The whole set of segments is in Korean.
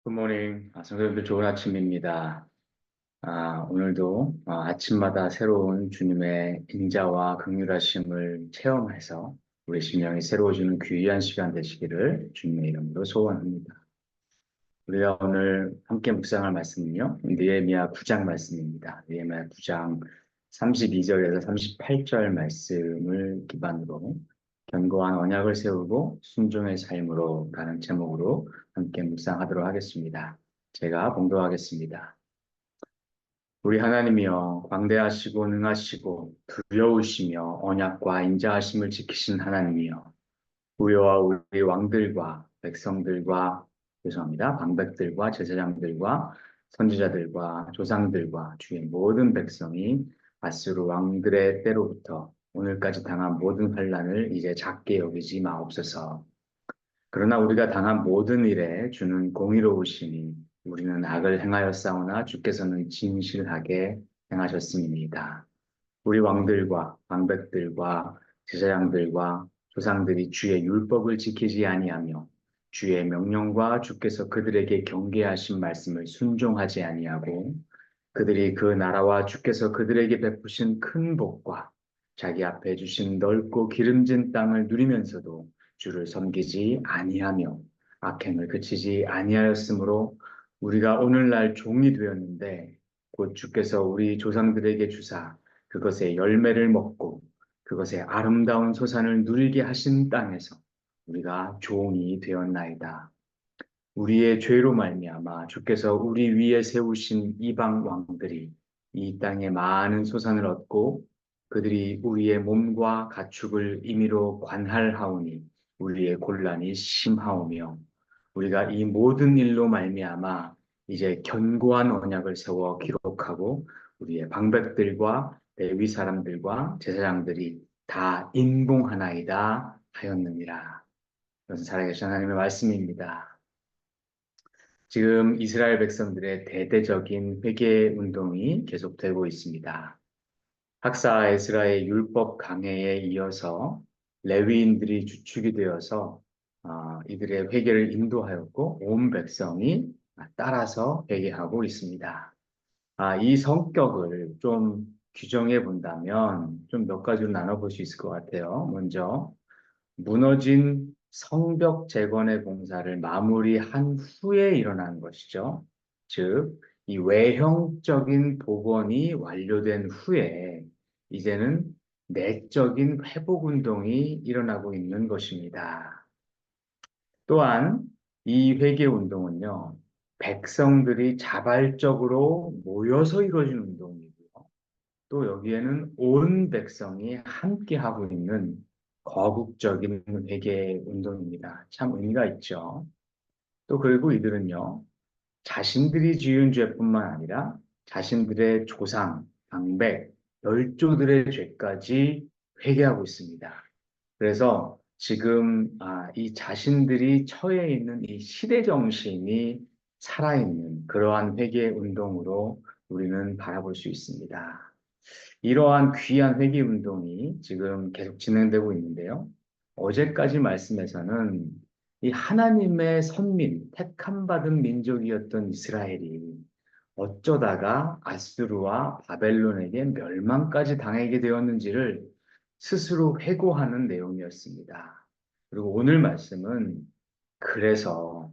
굿모닝. 성도님들 좋은 아침입니다. 오늘도 아침마다 새로운 주님의 인자와 긍휼하심을 체험해서 우리 심령이 새로워지는 귀한 시간 되시기를 주님의 이름으로 소원합니다. 우리가 오늘 함께 묵상할 말씀은요, 느헤미야 9장 말씀입니다. 느헤미야 9장 32절에서 38절 말씀을 기반으로 견고한 언약을 세우고 순종의 삶으로 라는 제목으로 함께 묵상하도록 하겠습니다. 제가 봉독하겠습니다. 우리 하나님이여 광대하시고 능하시고 두려우시며 언약과 인자하심을 지키신 하나님이여 우리와 우리 왕들과 백성들과 죄송합니다. 방백들과 제사장들과 선지자들과 조상들과 주의 모든 백성이 아수르 왕들의 때로부터 오늘까지 당한 모든 환난을 이제 작게 여기지 마옵소서. 그러나 우리가 당한 모든 일에 주는 공의로우시니 우리는 악을 행하였사오나 주께서는 진실하게 행하셨음이니이다. 우리 왕들과 방백들과 제사장들과 조상들이 주의 율법을 지키지 아니하며 주의 명령과 주께서 그들에게 경계하신 말씀을 순종하지 아니하고 그들이 그 나라와 주께서 그들에게 베푸신 큰 복과 자기 앞에 주신 넓고 기름진 땅을 누리면서도 주를 섬기지 아니하며 악행을 그치지 아니하였으므로 우리가 오늘날 종이 되었는데 곧 주께서 우리 조상들에게 주사 그것의 열매를 먹고 그것의 아름다운 소산을 누리게 하신 땅에서 우리가 종이 되었나이다. 우리의 죄로 말미암아 주께서 우리 위에 세우신 이방 왕들이 이 땅에 많은 소산을 얻고 그들이 우리의 몸과 가축을 임의로 관할하오니 우리의 곤란이 심하오며 우리가 이 모든 일로 말미암아 이제 견고한 언약을 세워 기록하고 우리의 방백들과 레위 사람들과 제사장들이 다 인봉하나이다 하였느니라. 그것은 살아계신 하나님의 말씀입니다. 지금 이스라엘 백성들의 대대적인 회개 운동이 계속되고 있습니다. 학사 에스라의 율법 강해에 이어서 레위인들이 주축이 되어서 이들의 회개를 인도하였고 온 백성이 따라서 회개하고 있습니다. 이 성격을 좀 규정해 본다면 좀 몇 가지로 나눠볼 수 있을 것 같아요. 먼저 무너진 성벽 재건의 공사를 마무리한 후에 일어난 것이죠. 즉, 이 외형적인 복원이 완료된 후에 이제는 내적인 회복 운동이 일어나고 있는 것입니다. 또한 이 회개 운동은요, 백성들이 자발적으로 모여서 이루어진 운동이고요. 또 여기에는 온 백성이 함께 하고 있는 거국적인 회개 운동입니다. 참 의미가 있죠. 또 그리고 이들은요, 자신들이 지은 죄뿐만 아니라 자신들의 조상, 방백, 열조들의 죄까지 회개하고 있습니다. 그래서 지금 이 자신들이 처해 있는 이 시대 정신이 살아있는 그러한 회개 운동으로 우리는 바라볼 수 있습니다. 이러한 귀한 회개 운동이 지금 계속 진행되고 있는데요. 어제까지 말씀에서는 이 하나님의 선민, 택함 받은 민족이었던 이스라엘이 어쩌다가 아수르와 바벨론에게 멸망까지 당하게 되었는지를 스스로 회고하는 내용이었습니다. 그리고 오늘 말씀은 그래서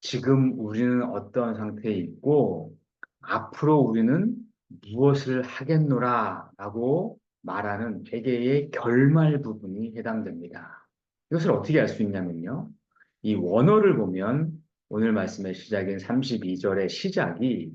지금 우리는 어떤 상태에 있고 앞으로 우리는 무엇을 하겠노라 라고 말하는 회개의 결말 부분이 해당됩니다. 이것을 어떻게 알 수 있냐면요. 이 원어를 보면 오늘 말씀의 시작인 32절의 시작이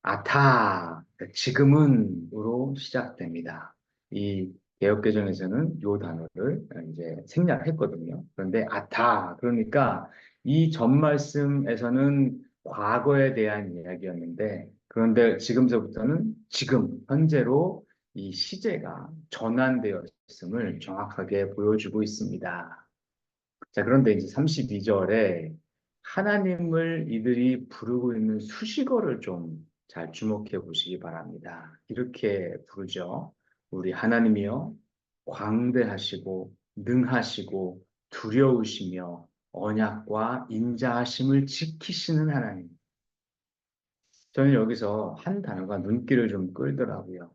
아타, 그러니까 지금은으로 시작됩니다. 이 개역개정에서는 이 단어를 이제 생략했거든요. 그런데 아타, 그러니까 이 전 말씀에서는 과거에 대한 이야기였는데, 그런데 지금서부터는 지금, 현재로 이 시제가 전환되었음을 정확하게 보여주고 있습니다. 자, 그런데 이제 32절에 하나님을 이들이 부르고 있는 수식어를 좀 잘 주목해 보시기 바랍니다. 이렇게 부르죠. 우리 하나님이여 광대하시고 능하시고 두려우시며 언약과 인자하심을 지키시는 하나님. 저는 여기서 한 단어가 눈길을 좀 끌더라고요.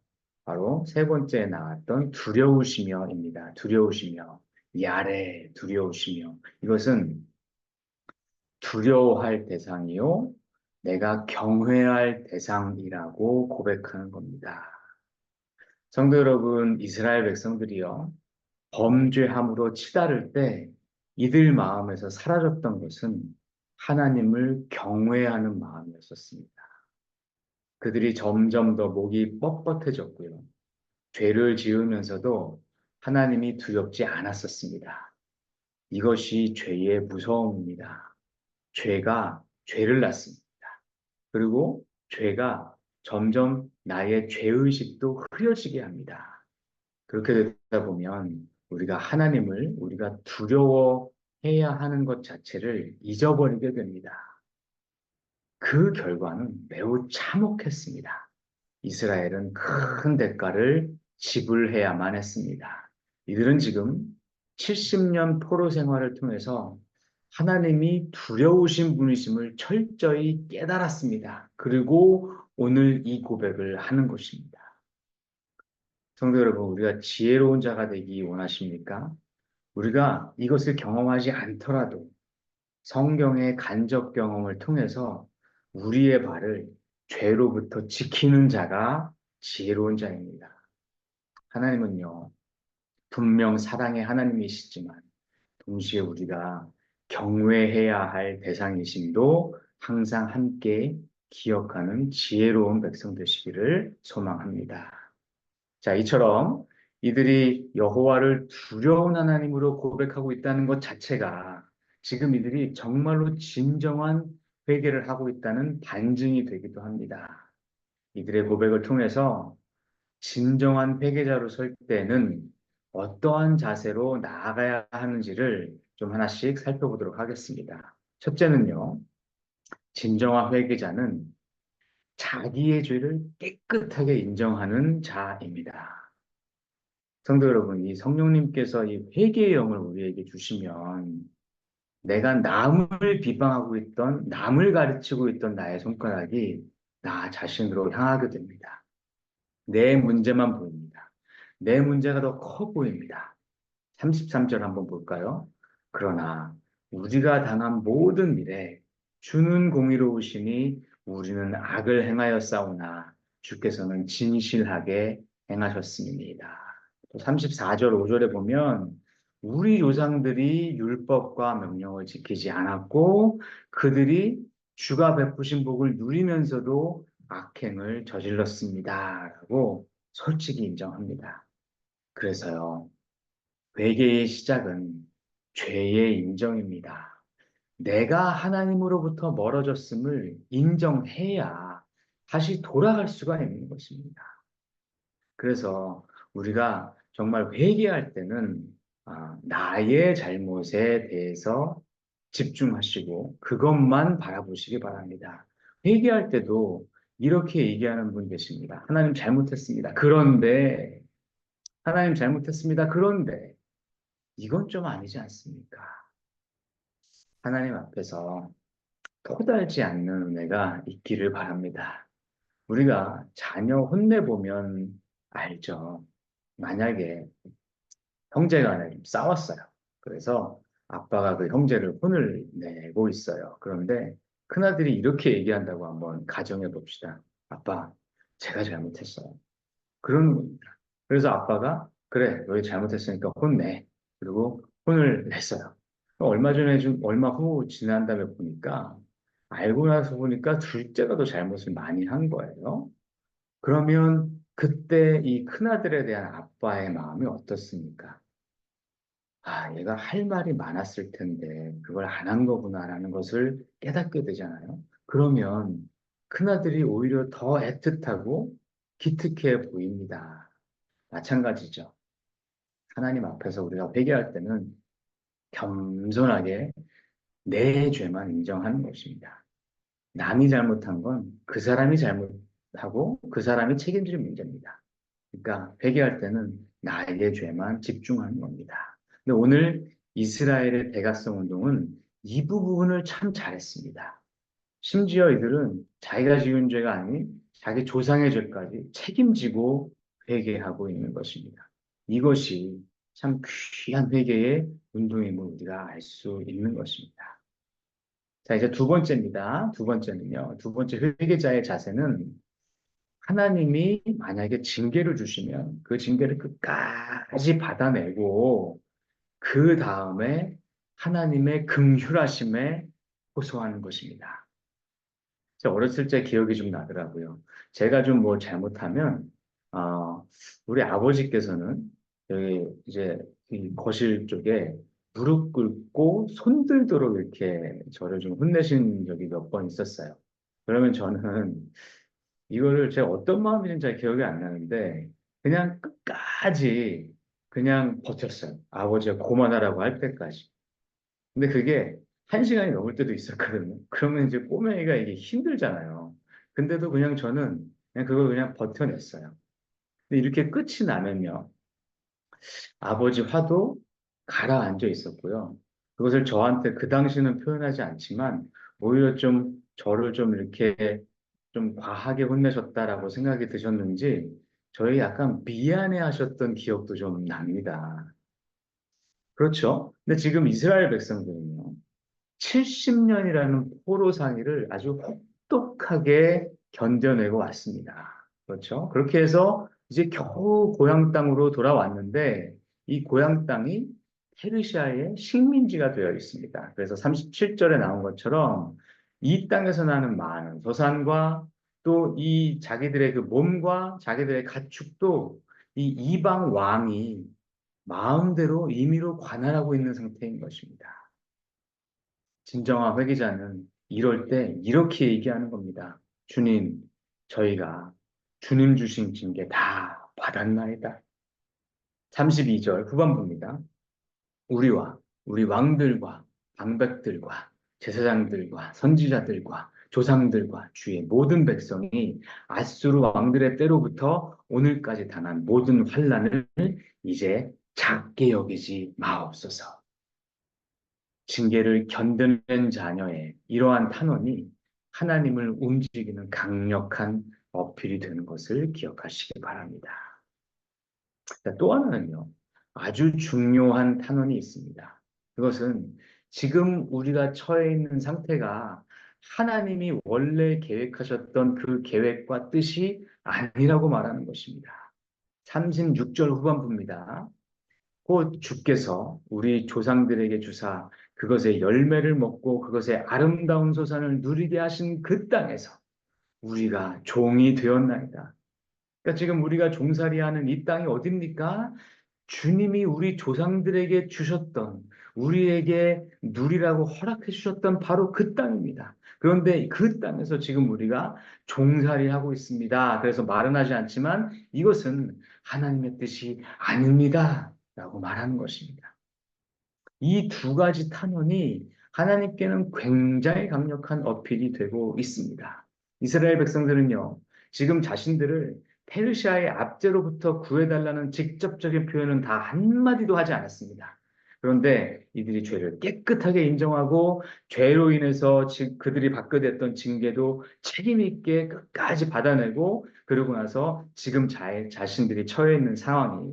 바로 세 번째에 나왔던 두려우시며입니다. 두려우시며. 야레, 두려우시며. 이것은 두려워할 대상이요. 내가 경외할 대상이라고 고백하는 겁니다. 성도 여러분, 이스라엘 백성들이요. 범죄함으로 치달을 때 이들 마음에서 사라졌던 것은 하나님을 경외하는 마음이었었습니다. 그들이 점점 더 목이 뻣뻣해졌고요. 죄를 지으면서도 하나님이 두렵지 않았었습니다. 이것이 죄의 무서움입니다. 죄가 죄를 낳습니다. 그리고 죄가 점점 나의 죄의식도 흐려지게 합니다. 그렇게 되다 보면 우리가 하나님을 우리가 두려워해야 하는 것 자체를 잊어버리게 됩니다. 그 결과는 매우 참혹했습니다. 이스라엘은 큰 대가를 지불해야만 했습니다. 이들은 지금 70년 포로 생활을 통해서 하나님이 두려우신 분이심을 철저히 깨달았습니다. 그리고 오늘 이 고백을 하는 것입니다. 성도 여러분, 우리가 지혜로운 자가 되기 원하십니까? 우리가 이것을 경험하지 않더라도 성경의 간접 경험을 통해서 우리의 발을 죄로부터 지키는 자가 지혜로운 자입니다. 하나님은요, 분명 사랑의 하나님이시지만 동시에 우리가 경외해야 할 대상이심도 항상 함께 기억하는 지혜로운 백성 되시기를 소망합니다. 자, 이처럼 이들이 여호와를 두려운 하나님으로 고백하고 있다는 것 자체가 지금 이들이 정말로 진정한 회개를 하고 있다는 반증이 되기도 합니다. 이들의 고백을 통해서 진정한 회개자로 설 때는 어떠한 자세로 나아가야 하는지를 좀 하나씩 살펴보도록 하겠습니다. 첫째는요, 진정한 회개자는 자기의 죄를 깨끗하게 인정하는 자입니다. 성도 여러분, 이 성령님께서 이 회개의 영을 우리에게 주시면 내가 남을 비방하고 있던, 남을 가르치고 있던 나의 손가락이 나 자신으로 향하게 됩니다. 내 문제만 보입니다. 내 문제가 더 커 보입니다. 33절 한번 볼까요? 그러나 우리가 당한 모든 일에 주는 공의로우시니 우리는 악을 행하였사오나 주께서는 진실하게 행하셨습니다. 또 34절 5절에 보면 우리 조상들이 율법과 명령을 지키지 않았고 그들이 주가 베푸신 복을 누리면서도 악행을 저질렀습니다. 라고 솔직히 인정합니다. 그래서요, 회개의 시작은 죄의 인정입니다. 내가 하나님으로부터 멀어졌음을 인정해야 다시 돌아갈 수가 있는 것입니다. 그래서 우리가 정말 회개할 때는 나의 잘못에 대해서 집중하시고 그것만 바라보시기 바랍니다. 회개할 때도 이렇게 얘기하는 분 계십니다. 하나님 잘못했습니다. 그런데 하나님 잘못했습니다. 그런데 이건 좀 아니지 않습니까? 하나님 앞에서 토달지 않는 은혜가 있기를 바랍니다. 우리가 자녀 혼내보면 알죠. 만약에 형제간에 좀 싸웠어요. 그래서 아빠가 그 형제를 혼을 내고 있어요. 그런데 큰아들이 이렇게 얘기한다고 한번 가정해 봅시다. 아빠, 제가 잘못했어요. 그런 겁니다. 그래서 아빠가 그래, 너희 잘못했으니까 혼내. 그리고 혼을 냈어요. 얼마 후 지난 다음에 보니까 알고 나서 보니까 둘째가 더 잘못을 많이 한 거예요. 그러면 그때 이 큰아들에 대한 아빠의 마음이 어떻습니까? 얘가 할 말이 많았을 텐데 그걸 안 한 거구나라는 것을 깨닫게 되잖아요. 그러면 큰아들이 오히려 더 애틋하고 기특해 보입니다. 마찬가지죠. 하나님 앞에서 우리가 회개할 때는 겸손하게 내 죄만 인정하는 것입니다. 남이 잘못한 건 그 사람이 잘못하고 그 사람이 책임질 문제입니다. 그러니까 회개할 때는 나의 죄만 집중하는 겁니다. 근데 오늘 이스라엘의 대각성 운동은 이 부분을 참 잘했습니다. 심지어 이들은 자기가 지은 죄가 아닌 자기 조상의 죄까지 책임지고 회개하고 있는 것입니다. 이것이 참 귀한 회개의 운동임을 우리가 알 수 있는 것입니다. 자, 이제 두 번째입니다. 두 번째는요. 두 번째 회개자의 자세는 하나님이 만약에 징계를 주시면 그 징계를 끝까지 받아내고 그 다음에 하나님의 긍휼하심에 호소하는 것입니다. 제가 어렸을 때 기억이 좀 나더라고요. 제가 좀 뭐 잘못하면, 어, 우리 아버지께서는 여기 이제 이 거실 쪽에 무릎 꿇고 손 들도록 이렇게 저를 좀 혼내신 적이 몇 번 있었어요. 그러면 저는 이거를 제가 어떤 마음인지 잘 기억이 안 나는데, 그냥 끝까지 그냥 버텼어요. 아버지가 고만하라고 할 때까지. 근데 그게 한 시간이 넘을 때도 있었거든요. 그러면 이제 꼬맹이가 이게 힘들잖아요. 근데도 그냥 저는 그냥 그걸 그냥 버텨냈어요. 근데 이렇게 끝이 나면요. 아버지 화도 가라앉아 있었고요. 그것을 저한테 그 당시는 표현하지 않지만 오히려 좀 저를 좀 이렇게 좀 과하게 혼내셨다라고 생각이 드셨는지 저희 약간 미안해 하셨던 기억도 좀 납니다. 그렇죠? 근데 지금 이스라엘 백성들은요. 70년이라는 포로상의를 아주 혹독하게 견뎌내고 왔습니다. 그렇죠? 그렇게 해서 이제 겨우 고향 땅으로 돌아왔는데 이 고향 땅이 페르시아의 식민지가 되어 있습니다. 그래서 37절에 나온 것처럼 이 땅에서 나는 많은 소산과 또 이 자기들의 그 몸과 자기들의 가축도 이 이방 왕이 마음대로 임의로 관할하고 있는 상태인 것입니다. 진정한 회개자는 이럴 때 이렇게 얘기하는 겁니다. 주님, 저희가 주님 주신 징계 다 받았나이다. 32절 후반부입니다. 우리와 우리 왕들과 방백들과 제사장들과 선지자들과 조상들과 주의 모든 백성이 아수르 왕들의 때로부터 오늘까지 당한 모든 환난을 이제 작게 여기지 마옵소서. 징계를 견뎌낸 자녀의 이러한 탄원이 하나님을 움직이는 강력한 어필이 되는 것을 기억하시기 바랍니다. 자, 또 하나는요, 아주 중요한 탄원이 있습니다. 그것은 지금 우리가 처해 있는 상태가 하나님이 원래 계획하셨던 그 계획과 뜻이 아니라고 말하는 것입니다. 36절 후반부입니다. 곧 주께서 우리 조상들에게 주사 그것의 열매를 먹고 그것의 아름다운 소산을 누리게 하신 그 땅에서 우리가 종이 되었나이다. 그러니까 지금 우리가 종살이하는 이 땅이 어딥니까? 주님이 우리 조상들에게 주셨던 우리에게 누리라고 허락해 주셨던 바로 그 땅입니다. 그런데 그 땅에서 지금 우리가 종살이하고 있습니다. 그래서 말은 하지 않지만 이것은 하나님의 뜻이 아닙니다. 라고 말하는 것입니다. 이 두 가지 탄원이 하나님께는 굉장히 강력한 어필이 되고 있습니다. 이스라엘 백성들은요, 지금 자신들을 페르시아의 압제로부터 구해달라는 직접적인 표현은 다 한마디도 하지 않았습니다. 그런데 이들이 죄를 깨끗하게 인정하고 죄로 인해서 그들이 받게 됐던 징계도 책임 있게 끝까지 받아내고 그러고 나서 지금 자신들이 처해 있는 상황이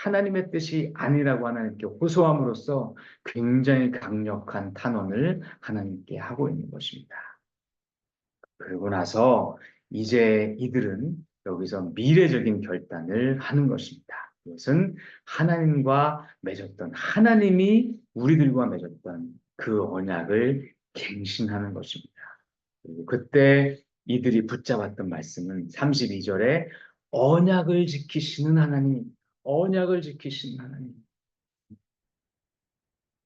하나님의 뜻이 아니라고 하나님께 호소함으로써 굉장히 강력한 탄원을 하나님께 하고 있는 것입니다. 그러고 나서 이제 이들은 여기서 미래적인 결단을 하는 것입니다. 그것은 하나님과 맺었던, 하나님이 우리들과 맺었던 그 언약을 갱신하는 것입니다. 그리고 그때 이들이 붙잡았던 말씀은 32절에 언약을 지키시는 하나님, 언약을 지키시는 하나님.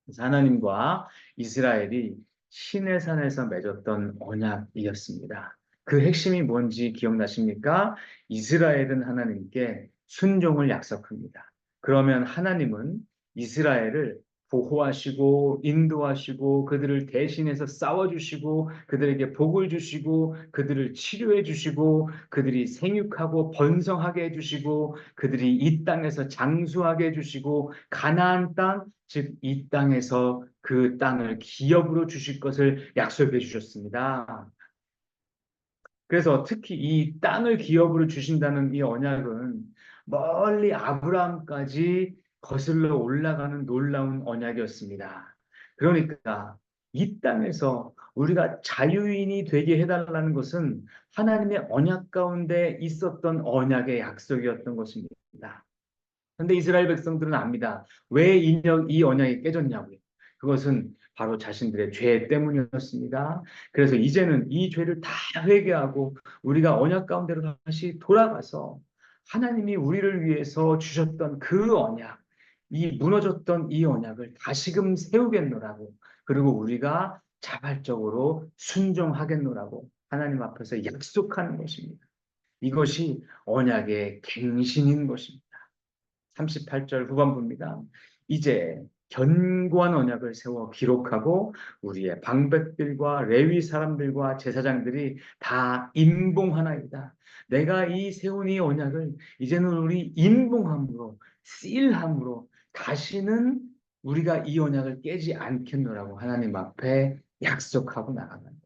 그래서 하나님과 이스라엘이 시내산에서 맺었던 언약이었습니다. 그 핵심이 뭔지 기억나십니까? 이스라엘은 하나님께 순종을 약속합니다. 그러면 하나님은 이스라엘을 보호하시고 인도하시고 그들을 대신해서 싸워주시고 그들에게 복을 주시고 그들을 치료해 주시고 그들이 생육하고 번성하게 해주시고 그들이 이 땅에서 장수하게 해주시고 가나안 땅, 즉 이 땅에서 그 땅을 기업으로 주실 것을 약속해 주셨습니다. 그래서 특히 이 땅을 기업으로 주신다는 이 언약은 멀리 아브라함까지 거슬러 올라가는 놀라운 언약이었습니다. 그러니까 이 땅에서 우리가 자유인이 되게 해달라는 것은 하나님의 언약 가운데 있었던 언약의 약속이었던 것입니다. 근데 이스라엘 백성들은 압니다. 왜 이 언약이 깨졌냐고요. 그것은 바로 자신들의 죄 때문이었습니다. 그래서 이제는 이 죄를 다 회개하고 우리가 언약 가운데로 다시 돌아가서 하나님이 우리를 위해서 주셨던 그 언약, 이 무너졌던 이 언약을 다시금 세우겠노라고, 그리고 우리가 자발적으로 순종하겠노라고 하나님 앞에서 약속하는 것입니다. 이것이 언약의 갱신인 것입니다. 38절 후반부입니다. 이제 견고한 언약을 세워 기록하고 우리의 방백들과 레위 사람들과 제사장들이 다 임봉하나이다. 내가 이 세운 이 언약을 이제는 우리 임봉함으로 씨함으로 다시는 우리가 이 언약을 깨지 않겠노라고 하나님 앞에 약속하고 나가는 것입니다.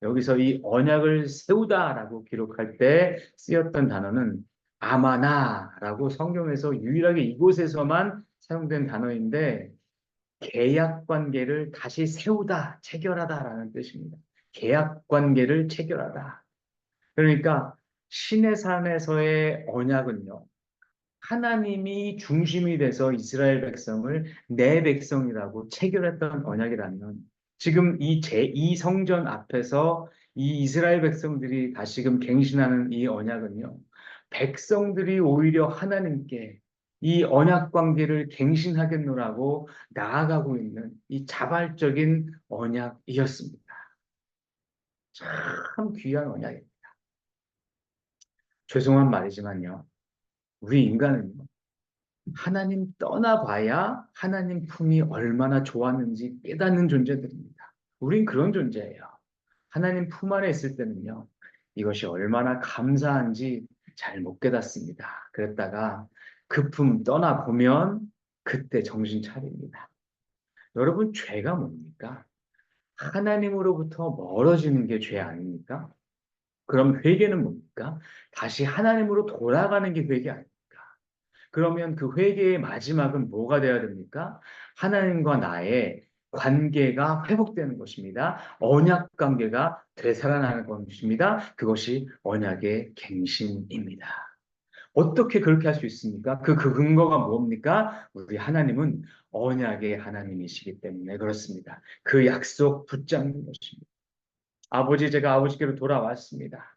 여기서 이 언약을 세우다라고 기록할 때 쓰였던 단어는 아마나라고 성경에서 유일하게 이곳에서만 사용된 단어인데 계약 관계를 다시 세우다, 체결하다라는 뜻입니다. 계약 관계를 체결하다. 그러니까 신의 산에서의 언약은요. 하나님이 중심이 돼서 이스라엘 백성을 내 백성이라고 체결했던 언약이라면 지금 이 제2성전 앞에서 이 이스라엘 백성들이 다시금 갱신하는 이 언약은요. 백성들이 오히려 하나님께 이 언약 관계를 갱신하겠노라고 나아가고 있는 이 자발적인 언약이었습니다. 참 귀한 언약입니다. 죄송한 말이지만요. 우리 인간은요. 하나님 떠나봐야 하나님 품이 얼마나 좋았는지 깨닫는 존재들입니다. 우린 그런 존재예요. 하나님 품 안에 있을 때는요, 이것이 얼마나 감사한지 잘 못 깨닫습니다. 그랬다가 그 품 떠나보면 그때 정신 차립니다. 여러분, 죄가 뭡니까? 하나님으로부터 멀어지는 게 죄 아닙니까? 그럼 회개는 뭡니까? 다시 하나님으로 돌아가는 게 회개 아닙니까? 그러면 그 회개의 마지막은 뭐가 되어야 됩니까? 하나님과 나의 관계가 회복되는 것입니다. 언약 관계가 되살아나는 것입니다. 그것이 언약의 갱신입니다. 어떻게 그렇게 할 수 있습니까? 그 근거가 뭡니까? 우리 하나님은 언약의 하나님이시기 때문에 그렇습니다. 그 약속 붙잡는 것입니다. 아버지, 제가 아버지께로 돌아왔습니다.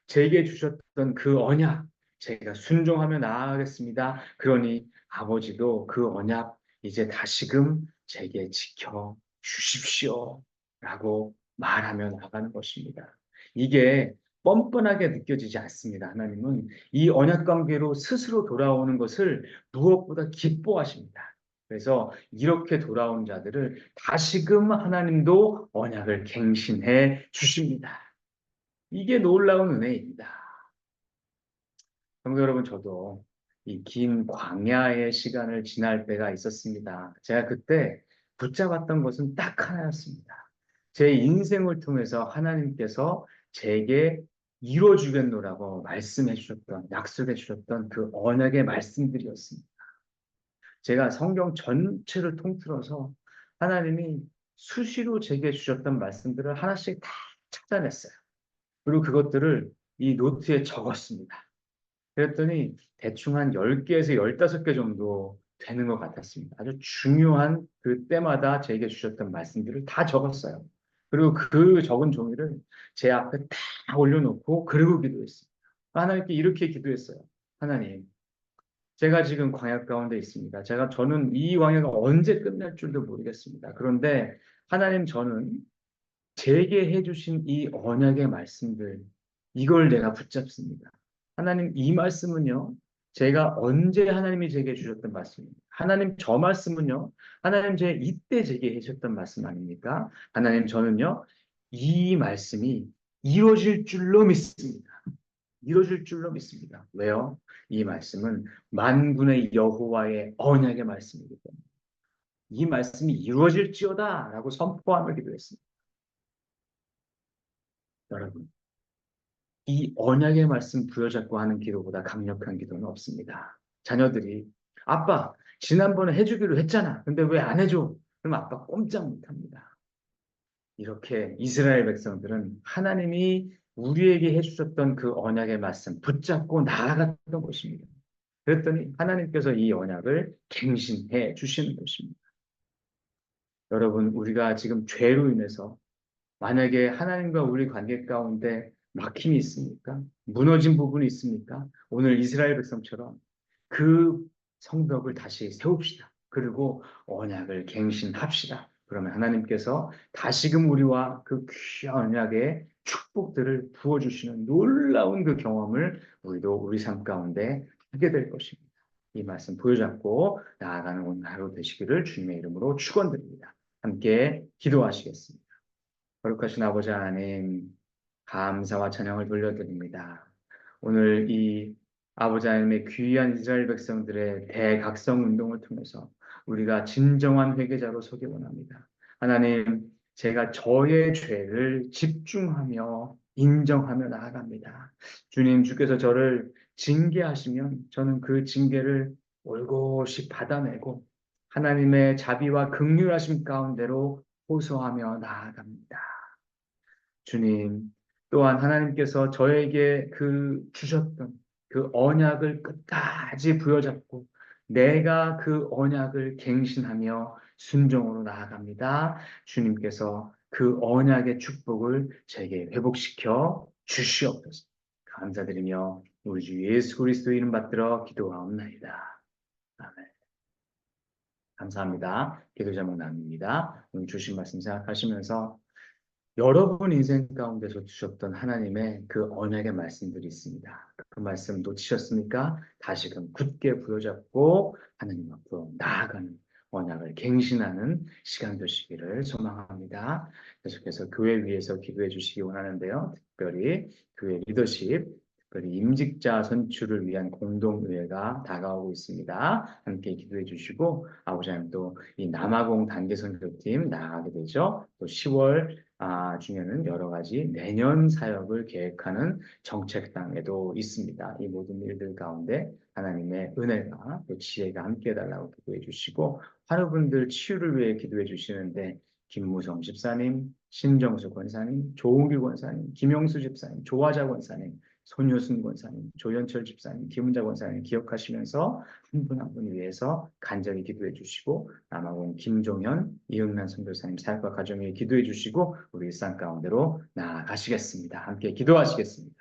제게 주셨던 그 언약, 제가 순종하며 나아가겠습니다. 그러니 아버지도 그 언약 이제 다시금 제게 지켜 주십시오. 라고 말하며 나가는 것입니다. 이게 뻔뻔하게 느껴지지 않습니다. 하나님은 이 언약 관계로 스스로 돌아오는 것을 무엇보다 기뻐하십니다. 그래서 이렇게 돌아온 자들을 다시금 하나님도 언약을 갱신해 주십니다. 이게 놀라운 은혜입니다. 성도 여러분, 저도 이 긴 광야의 시간을 지날 때가 있었습니다. 제가 그때 붙잡았던 것은 딱 하나였습니다. 제 인생을 통해서 하나님께서 제게 이루어 주겠노라고 말씀해 주셨던, 약속해 주셨던 그 언약의 말씀들이었습니다. 제가 성경 전체를 통틀어서 하나님이 수시로 제게 주셨던 말씀들을 하나씩 다 찾아냈어요. 그리고 그것들을 이 노트에 적었습니다. 그랬더니 대충 한 10개에서 15개 정도 되는 것 같았습니다. 아주 중요한 그 때마다 제게 주셨던 말씀들을 다 적었어요. 그리고 그 적은 종이를 제 앞에 다 올려놓고 그리고 기도했습니다. 하나님께 이렇게 기도했어요. 하나님, 제가 지금 광야 가운데 있습니다. 저는 이 광야가 언제 끝날 줄도 모르겠습니다. 그런데 하나님, 저는 제게 해주신 이 언약의 말씀들, 이걸 내가 붙잡습니다. 하나님, 이 말씀은요, 제가 언제 하나님이 제게 주셨던 말씀입니다. 하나님 저 말씀은요, 하나님 제 이때 제게 해주셨던 말씀 아닙니까? 하나님 저는요, 이 말씀이 이루어질 줄로 믿습니다. 이루어질 줄로 믿습니다. 왜요? 이 말씀은 만군의 여호와의 언약의 말씀이기 때문에 이 말씀이 이루어질지어다라고 선포하며 기도했습니다. 여러분, 이 언약의 말씀 부여잡고 하는 기도보다 강력한 기도는 없습니다. 자녀들이 아빠 지난번에 해주기로 했잖아. 근데 왜 안 해줘? 그럼 아빠 꼼짝 못합니다. 이렇게 이스라엘 백성들은 하나님이 우리에게 해주셨던 그 언약의 말씀 붙잡고 나아갔던 것입니다. 그랬더니 하나님께서 이 언약을 갱신해 주시는 것입니다. 여러분, 우리가 지금 죄로 인해서 만약에 하나님과 우리 관계 가운데 막힘이 있습니까? 무너진 부분이 있습니까? 오늘 이스라엘 백성처럼 그 성벽을 다시 세웁시다. 그리고 언약을 갱신합시다. 그러면 하나님께서 다시금 우리와 그 귀한 언약의 축복들을 부어주시는 놀라운 그 경험을 우리도 우리 삶 가운데 하게 될 것입니다. 이 말씀 부여잡고 나아가는 오늘 하루 되시기를 주님의 이름으로 축원드립니다. 함께 기도하시겠습니다. 거룩하신 아버지 하나님, 감사와 찬양을 돌려드립니다. 오늘 이 아버지 하나님의 귀한 이스라엘 백성들의 대각성 운동을 통해서 우리가 진정한 회개자로 서기 원합니다. 하나님, 제가 저의 죄를 집중하며 인정하며 나아갑니다. 주님, 주께서 저를 징계하시면 저는 그 징계를 올곧이 받아내고 하나님의 자비와 긍휼하심 가운데로 호소하며 나아갑니다. 주님, 또한 하나님께서 저에게 그 주셨던 그 언약을 끝까지 부여잡고 내가 그 언약을 갱신하며 순종으로 나아갑니다. 주님께서 그 언약의 축복을 제게 회복시켜 주시옵소서. 감사드리며 우리 주 예수 그리스도 이름 받들어 기도하옵나이다. 아멘. 감사합니다. 기도 제목 나눕니다. 오늘 주신 말씀 생각하시면서 여러분 인생 가운데서 주셨던 하나님의 그 언약의 말씀들이 있습니다. 그 말씀 놓치셨습니까? 다시금 굳게 부여잡고 하나님 앞으로 나아가는 언약을 갱신하는 시간 되시기를 소망합니다. 계속해서 교회 위에서 기도해 주시기 원하는데요. 특별히 교회 리더십, 특별히 임직자 선출을 위한 공동의회가 다가오고 있습니다. 함께 기도해 주시고 아버지 하나님 또 이 남아공 단계선교팀 나가게 되죠. 또 10월 중에는 여러 가지 내년 사역을 계획하는 정책당에도 있습니다. 이 모든 일들 가운데 하나님의 은혜가 또 지혜가 함께 해달라고 기도해 주시고 환우분들 치유를 위해 기도해 주시는데 김무성 집사님, 신정수 권사님, 조홍길 권사님, 김영수 집사님, 조화자 권사님, 손효순 권사님, 조현철 집사님, 김은자 권사님 기억하시면서 한 분 한 분 위해서 간절히 기도해 주시고 남아공 김종현, 이응란 선교사님 사역과 가정에 기도해 주시고 우리 일상 가운데로 나아가시겠습니다. 함께 기도하시겠습니다.